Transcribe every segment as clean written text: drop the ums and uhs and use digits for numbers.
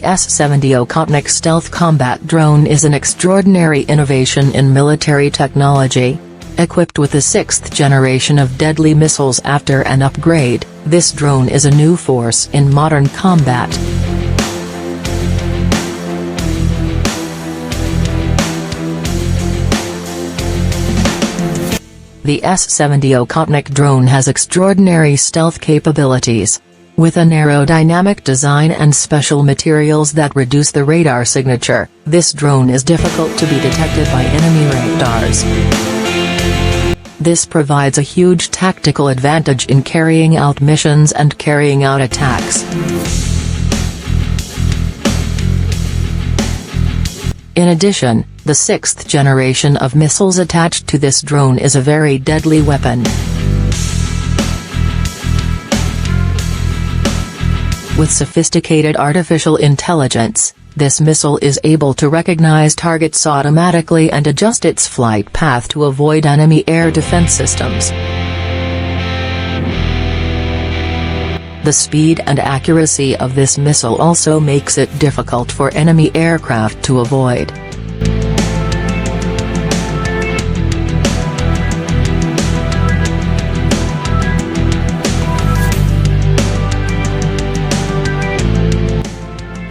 The S-70 Okhotnik stealth combat drone is an extraordinary innovation in military technology. Equipped with the sixth generation of deadly missiles after an upgrade, this drone is a new force in modern combat. The S-70 Okhotnik drone has extraordinary stealth capabilities. With an aerodynamic design and special materials that reduce the radar signature, this drone is difficult to be detected by enemy radars. This provides a huge tactical advantage in carrying out missions and carrying out attacks. In addition, the sixth generation of missiles attached to this drone is a very deadly weapon. With sophisticated artificial intelligence, this missile is able to recognize targets automatically and adjust its flight path to avoid enemy air defense systems. The speed and accuracy of this missile also makes it difficult for enemy aircraft to avoid.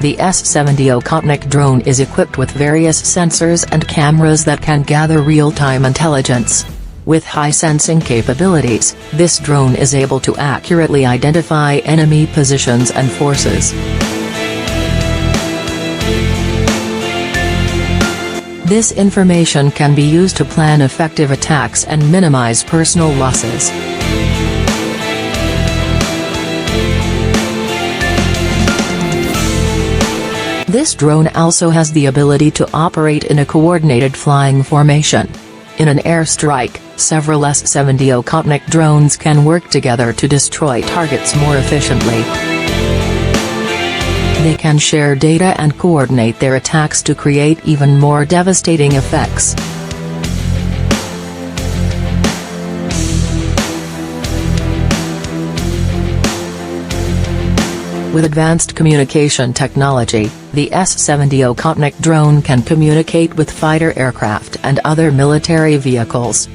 The S-70 Okhotnik drone is equipped with various sensors and cameras that can gather real-time intelligence. With high sensing capabilities, this drone is able to accurately identify enemy positions and forces. This information can be used to plan effective attacks and minimize personal losses. This drone also has the ability to operate in a coordinated flying formation. In an airstrike, several S-70 Okhotnik drones can work together to destroy targets more efficiently. They can share data and coordinate their attacks to create even more devastating effects. With advanced communication technology, the S-70 Okhotnik drone can communicate with fighter aircraft and other military vehicles.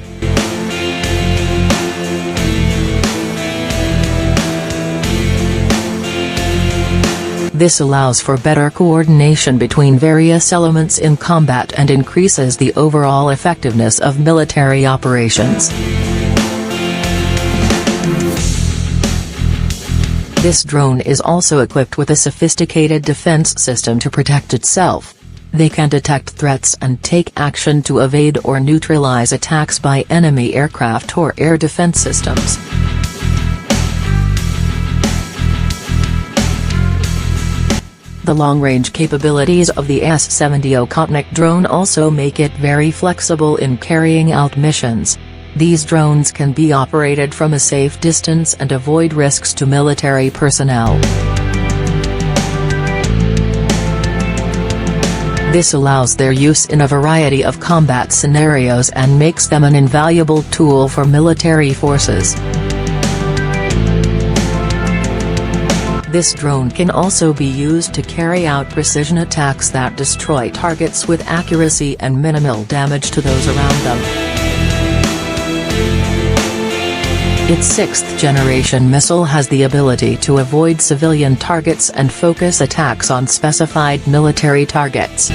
This allows for better coordination between various elements in combat and increases the overall effectiveness of military operations. This drone is also equipped with a sophisticated defense system to protect itself. They can detect threats and take action to evade or neutralize attacks by enemy aircraft or air defense systems. The long-range capabilities of the S-70 Okhotnik drone also make it very flexible in carrying out missions. These drones can be operated from a safe distance and avoid risks to military personnel. This allows their use in a variety of combat scenarios and makes them an invaluable tool for military forces. This drone can also be used to carry out precision attacks that destroy targets with accuracy and minimal damage to those around them. Its sixth-generation missile has the ability to avoid civilian targets and focus attacks on specified military targets.